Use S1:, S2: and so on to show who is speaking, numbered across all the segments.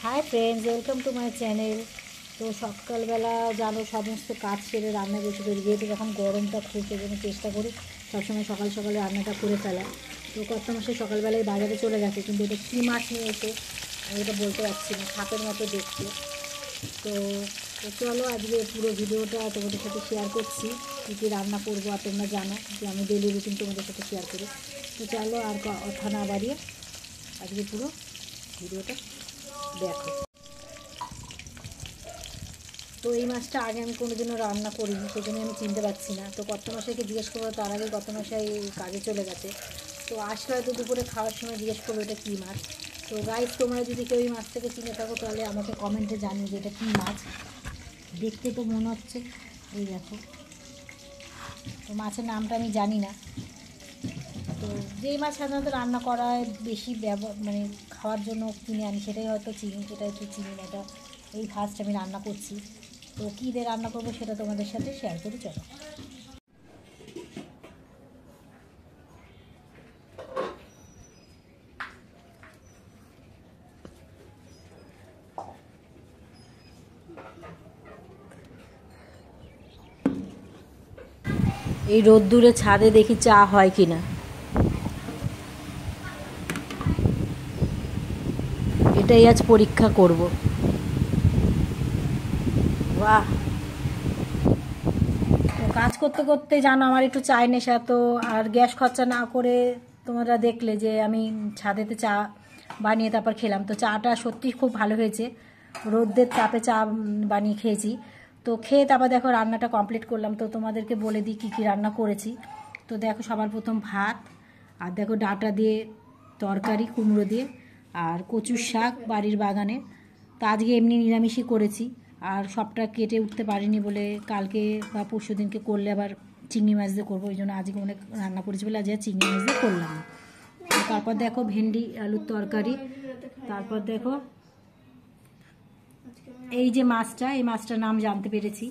S1: Hi friends, welcome to my channel. তো সকালবেলা জানো সমস্ত কাজ সেরে রান্না বসে করি, যেহেতু যখন গরমটা খুব, সেজন্য চেষ্টা করি সবসময় সকাল সকালে রান্নাটা করে ফেলা। তো কত মাসে সকালবেলায় বাজারে চলে গেছে, কিন্তু এটা কী মাছ নিয়ে এসে আমি এটা বলতে পারছি না, সাপের মতো দেখতে। তো চলো আজকে পুরো ভিডিওটা তোমাদের সাথে শেয়ার করছি, কী কী রান্না করবো। আর তোমরা জানো যে আমি ডেলি রুটিন তোমাদের সাথে শেয়ার করি। তো চলো আর কথা না বাড়িয়ে আজকে পুরো ভিডিওটা দেখো। তো এই মাছটা আগে আমি কোনোদিনও রান্না করিনি, সেই জন্য আমি চিনতে পারছি না। তো কত মশাইকে জিজ্ঞেস করবো, তার আগে কত মশাই কাজে চলে গেছে। তো আসলে হয়তো দুপুরে খাওয়ার সময় জিজ্ঞেস করবো এটা কী মাছ। তো গাইস, তোমরা যদি কেউ এই মাছটাকে চিনে থাকো তাহলে আমাকে কমেন্টে জানিও যে এটা কী মাছ। দেখতে তো মনে হচ্ছে, এই দেখো। তো মাছের নামটা আমি জানি না। তো যেই মাছ সাধারণত রান্না করায় বেশি মানে খাওয়ার জন্য কিনে আনি, সেটাই হয়তো চিনি, সেটা একটু চিনি না। এটা এই ফার্স্ট আমি রান্না করছি। তো কী দিয়ে রান্না করবো সেটা তোমাদের সাথে শেয়ার করি, চলো। এই রোদ্দুরে ছাদে দেখি চা হয় কিনা। এটাই আজ পরীক্ষা করব। বাহ! তো কাজ করতে করতে জানো আমার একটু চায় নেশা। তো আর গ্যাস খরচা না করে তোমরা দেখলে যে আমি ছাদেতে চা বানিয়ে তারপর খেলাম। তো চাটা সত্যি খুব ভালো হয়েছে, রোদ্রের তাপে চা বানিয়ে খেয়েছি। তো খেয়ে তারপর দেখো রান্নাটা কমপ্লিট করলাম। তো তোমাদেরকে বলে দিই কী কী রান্না করেছি। তো দেখো সবার প্রথম ভাত, আর দেখো ডাঁটা দিয়ে তরকারি, কুমড়ো দিয়ে, আর কচুর শাক বাড়ির বাগানে। তো আজকে এমনি নিরামিষই করেছি, আর সবটা কেটে উঠতে পারিনি বলে কালকে বা পরশু দিনকে করলে আবার চিংড়ি মাছ দিয়ে করবো, ওই জন্য আজকে অনেক রান্না করেছি বলে আজকে চিংড়ি মাছ দিয়ে করলাম। তারপর দেখো ভেন্ডি আলুর তরকারি। তারপর দেখো এই যে মাছটা, এই মাছটার নাম জানতে পেরেছি।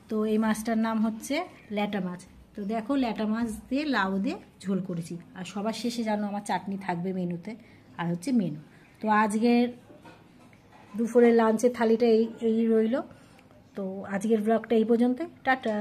S1: তো এই মাছটার নাম হচ্ছে ল্যাটা মাছ। তো দেখো ল্যাটা মাছ দিয়ে লাউ দিয়ে ঝোল করেছি। আর সবার শেষে জানো আমার চাটনি থাকবে মেনুতে, আর হচ্ছে মেনু। তো আজকের দুপুরের লাঞ্চের থালিটা এই রইল। তো আজকের ব্লগটা এই পর্যন্ত, টাটা।